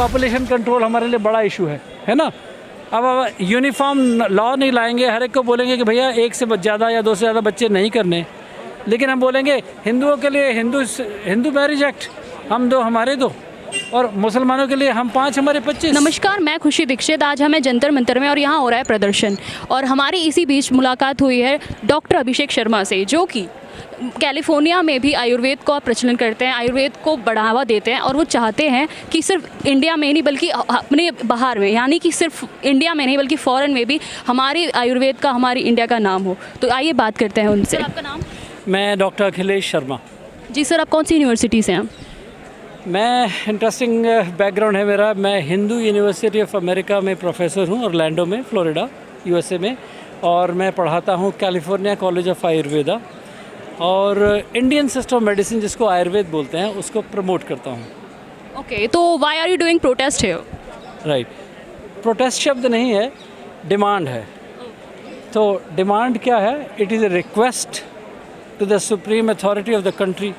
Population control हमारे लिए बड़ा इशू है ना। अब यूनिफॉर्म लॉ नहीं लाएंगे, हर एक को बोलेंगे कि भैया एक से ज़्यादा या दो से ज़्यादा बच्चे नहीं करने, लेकिन हम बोलेंगे हिंदुओं के लिए हिंदू मैरिज एक्ट, हम दो हमारे दो, और मुसलमानों के लिए हम 5 हमारे 25। नमस्कार, मैं खुशी दीक्षित। आज हमें जंतर मंतर में और यहाँ हो रहा है प्रदर्शन, और हमारी इसी बीच मुलाकात हुई है डॉक्टर अभिषेक शर्मा से, जो कि कैलिफोर्निया में भी आयुर्वेद का प्रचलन करते हैं, आयुर्वेद को बढ़ावा देते हैं, और वो चाहते हैं कि सिर्फ इंडिया में नहीं बल्कि अपने बाहर में, यानी कि सिर्फ इंडिया में नहीं बल्कि फ़ॉरेन में भी हमारे आयुर्वेद का, हमारी इंडिया का नाम हो। तो आइए बात करते हैं उनसे। आपका नाम? मैं डॉक्टर अखिलेश शर्मा। जी सर, आप कौन सी यूनिवर्सिटी से हैं? मैं इंटरेस्टिंग बैकग्राउंड है मेरा, मैं हिंदू यूनिवर्सिटी ऑफ अमेरिका में प्रोफेसर हूँ, ऑरलैंडो में, फ्लोरिडा, यूएसए में, और मैं पढ़ाता हूँ कैलिफोर्निया कॉलेज ऑफ आयुर्वेदा, और इंडियन सिस्टम ऑफ मेडिसिन जिसको आयुर्वेद बोलते हैं उसको प्रमोट करता हूँ। ओके, तो why are you doing protest here? Right, protest शब्द नहीं है, डिमांड है। तो डिमांड क्या है? It is a request to the supreme authority of the country,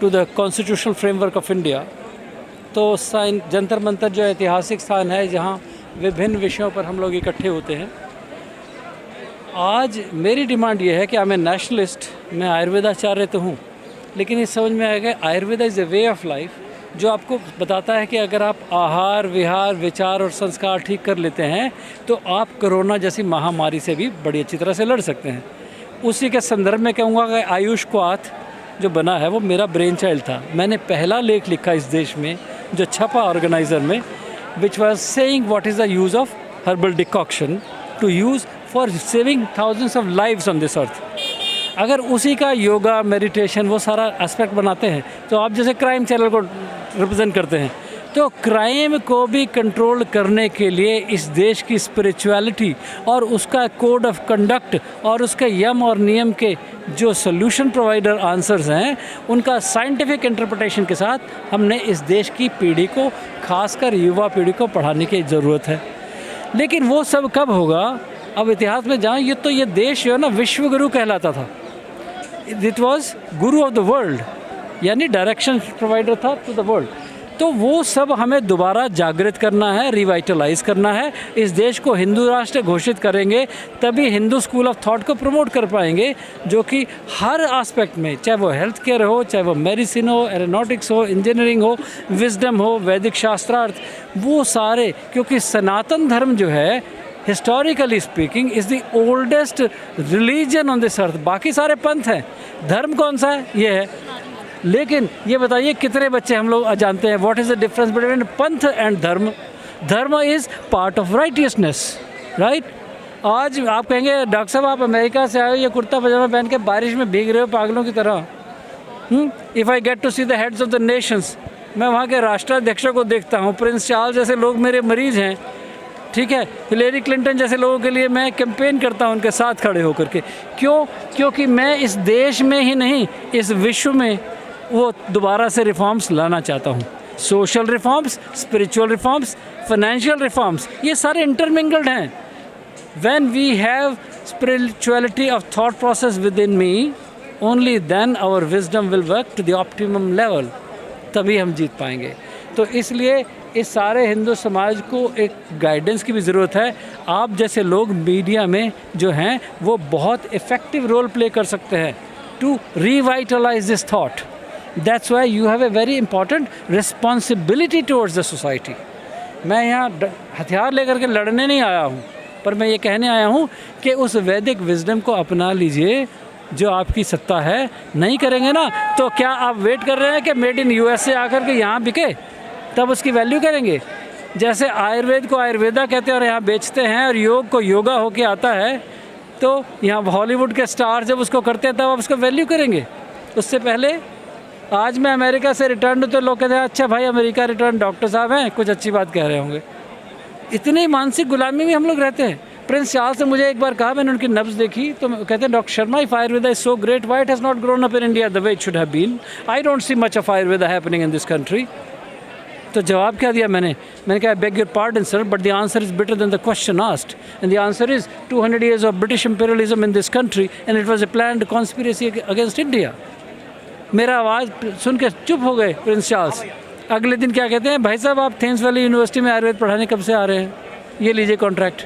to the constitutional framework of India. तो जंतर मंतर जो ऐतिहासिक स्थान है जहाँ विभिन्न विषयों पर हम लोग इकट्ठे होते हैं। आज मेरी डिमांड ये है कि आई एम ए नेशनलिस्ट, मैं आयुर्वेदाचार्य तो हूँ, लेकिन ये समझ में आएगा Ayurveda is a way of life जो आपको बताता है कि अगर आप आहार विहार विचार और संस्कार ठीक कर लेते हैं तो आप कोरोना जैसी महामारी से भी बड़ी अच्छी तरह से लड़ सकते हैं। उसी के संदर्भ में कहूँगा कि आयुष क्वाथ जो बना है वो मेरा ब्रेन चाइल्ड था। मैंने पहला लेख लिखा इस देश में जो छपा ऑर्गेनाइज़र में, which was saying what is the use of herbal decoction to use for saving thousands of lives on this earth. अगर उसी का योगा मेडिटेशन वो सारा एस्पेक्ट बनाते हैं, तो आप जैसे क्राइम चैनल को रिप्रेजेंट करते हैं, तो क्राइम को भी कंट्रोल करने के लिए इस देश की स्पिरिचुअलिटी और उसका कोड ऑफ कंडक्ट और उसके यम और नियम के जो सोल्यूशन प्रोवाइडर आंसर्स हैं, उनका साइंटिफिक इंटरप्रिटेशन के साथ हमने इस देश की पीढ़ी को, खासकर युवा पीढ़ी को पढ़ाने की ज़रूरत है। लेकिन वो सब कब होगा? अब इतिहास में जाएँ, ये देश जो है ना विश्व गुरु कहलाता था। It was Guru of the world, यानी डायरेक्शन प्रोवाइडर था टू द वर्ल्ड। तो वो सब हमें दोबारा जागृत करना है, रिवाइटलाइज करना है। इस देश को हिंदू राष्ट्र घोषित करेंगे तभी हिंदू स्कूल ऑफ थॉट को प्रमोट कर पाएंगे, जो कि हर एस्पेक्ट में, चाहे वो हेल्थ केयर हो, चाहे वो मेडिसिन हो, एरोनॉटिक्स हो, इंजीनियरिंग हो, विजडम हो, वैदिक शास्त्रार्थ, वो सारे, क्योंकि सनातन धर्म जो है historically speaking is the oldest religion on this अर्थ। बाकी सारे पंथ हैं, धर्म कौन सा है? ये है। लेकिन ये बताइए कितने बच्चे हम लोग जानते हैं what is the difference between पंथ एंड धर्म? धर्म is part of righteousness, right? आज आप कहेंगे डॉक्टर साहब आप अमेरिका से आए हो, ये कुर्ता पजामा पहन के बारिश में भीग रहे हो पागलों की तरह। If I get to see the heads of the nations, मैं वहाँ के राष्ट्राध्यक्षों को देखता हूँ, प्रिंस चार्ल्स जैसे लोग मेरे मरीज हैं, ठीक है, हिलेरी क्लिंटन जैसे लोगों के लिए मैं कैंपेन करता हूं उनके साथ खड़े होकर के। क्यों? क्योंकि मैं इस देश में ही नहीं, इस विश्व में वो दोबारा से रिफॉर्म्स लाना चाहता हूं। Social reforms, spiritual reforms, financial reforms, ये सारे इंटरमिंगल्ड हैं। When we have spirituality of thought process within me, only then our wisdom will work to the optimum level, तभी हम जीत पाएंगे। तो इसलिए इस सारे हिंदू समाज को एक गाइडेंस की भी ज़रूरत है। आप जैसे लोग मीडिया में जो हैं वो बहुत इफ़ेक्टिव रोल प्ले कर सकते हैं to revitalise this thought. That's why you have a very important responsibility towards the society. मैं यहाँ हथियार लेकर के लड़ने नहीं आया हूँ, पर मैं ये कहने आया हूँ कि उस वैदिक विजडम को अपना लीजिए जो आपकी सत्ता है। नहीं करेंगे ना, तो क्या आप वेट कर रहे हैं कि मेड इन यूएसए आकर के यहाँ बिके तब उसकी वैल्यू करेंगे? जैसे आयुर्वेद को आयुर्वेदा कहते हैं और यहाँ बेचते हैं, और योग को योगा होके आता है, तो यहाँ हॉलीवुड के स्टार जब उसको करते हैं तब आप उसको वैल्यू करेंगे। उससे पहले आज मैं अमेरिका से रिटर्न, तो लोग कहते हैं अच्छा भाई अमेरिका रिटर्न, डॉक्टर साहब हैं, कुछ अच्छी बात कह रहे होंगे। इतनी मानसिक गुलामी में हम लोग रहते हैं। प्रिंस चार्ल्स ने मुझे एक बार कहा, मैंने उनकी नब्ज़ देखी, तो कहते हैं doctor Sharma, if Ayurveda is so great, why it has not grown up in India the way it should have been? I don't see much of Ayurveda happening in this country. तो जवाब क्या दिया मैंने कहा, beg your pardon sir, but the answer is better than the question asked, and the answer is 200 years of British imperialism in this country and it was A planned conspiracy against India. मेरा आवाज़ सुन के चुप हो गए Prince Charles. अगले दिन क्या कहते हैं, भाई साहब आप थेम्स वैली यूनिवर्सिटी में आयुर्वेद पढ़ाने कब से आ रहे हैं, ये लीजिए कॉन्ट्रैक्ट।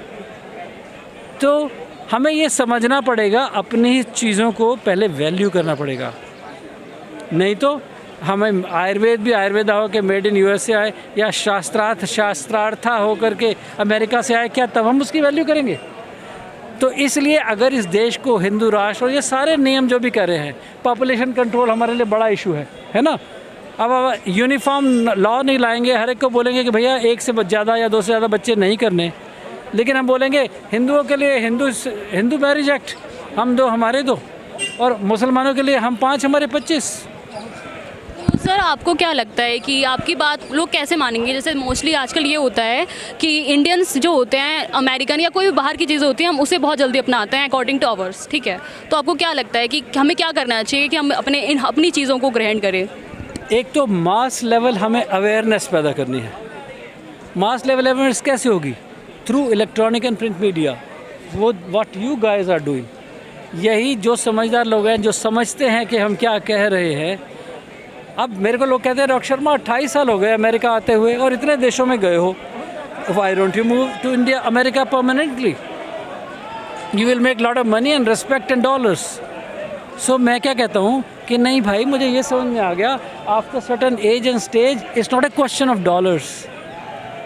तो हमें ये समझना पड़ेगा, अपनी चीज़ों को पहले वैल्यू करना पड़ेगा, नहीं तो हमें आयुर्वेद भी आयुर्वेदा हो के मेड इन यूएस से आए या शास्त्रार्था हो करके अमेरिका से आए, क्या तब हम उसकी वैल्यू करेंगे? तो इसलिए अगर इस देश को हिंदू राष्ट्र और ये सारे नियम जो भी कर रहे हैं, पॉपुलेशन कंट्रोल हमारे लिए बड़ा इशू है ना। अब यूनिफॉर्म लॉ नहीं लाएंगे, हर एक को बोलेंगे कि भैया 1 से ज़्यादा या 2 से ज़्यादा बच्चे नहीं करने, लेकिन हम बोलेंगे हिंदुओं के लिए हिंदू मैरिज एक्ट हम 2 हमारे 2 और मुसलमानों के लिए हम 5 हमारे 25। तो सर आपको क्या लगता है कि आपकी बात लोग कैसे मानेंगे? जैसे मोस्टली आजकल ये होता है कि इंडियंस जो होते हैं, अमेरिकन या कोई भी बाहर की चीज़ें होती हैं, हम उसे बहुत जल्दी अपनाते हैं अकॉर्डिंग टू अवर्स, ठीक है। तो आपको क्या लगता है कि हमें क्या करना चाहिए कि हम अपनी चीज़ों को ग्रहण करें? एक तो मास लेवल हमें अवेयरनेस पैदा करनी है। मास लेवल अवेयरनेस कैसे होगी? Through electronic and print media, वो what you guys are doing. यही जो समझदार लोग हैं, जो समझते हैं कि हम क्या कह रहे हैं। अब मेरे को लोग कहते हैं डॉक्टर शर्मा 28 साल हो गए अमेरिका आते हुए और इतने देशों में गए हो, why don't you move to India, America permanently, you will make lot of money and respect and dollars. So मैं क्या कहता हूँ कि नहीं भाई, मुझे ये समझ में आ गया, after certain age and stage it's not a question of dollars,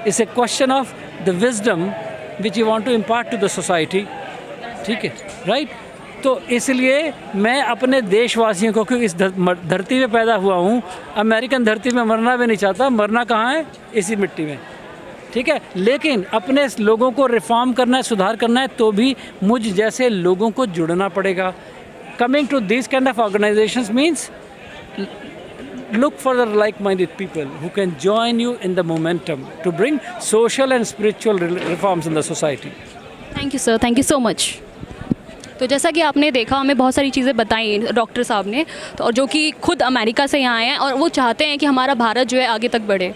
it's a question of the wisdom which you want to impart to the society, ठीक है, राइट। तो इसलिए मैं अपने देशवासियों को, क्योंकि इस धरती पे पैदा हुआ हूँ, अमेरिकन धरती में मरना भी नहीं चाहता, मरना कहाँ है, इसी मिट्टी में, ठीक है। लेकिन अपने लोगों को रिफॉर्म करना है, सुधार करना है, तो भी मुझ जैसे लोगों को जुड़ना पड़ेगा। Coming to these kind of organizations means look for the like-minded people who can join you in the momentum to bring social and spiritual reforms in the society. Thank you sir, thank you so much. तो जैसा कि आपने देखा, हमें बहुत सारी चीज़ें बताई डॉक्टर साहब ने, तो और जो कि खुद अमेरिका से यहाँ आए हैं और वो चाहते हैं कि हमारा भारत जो है आगे तक बढ़े।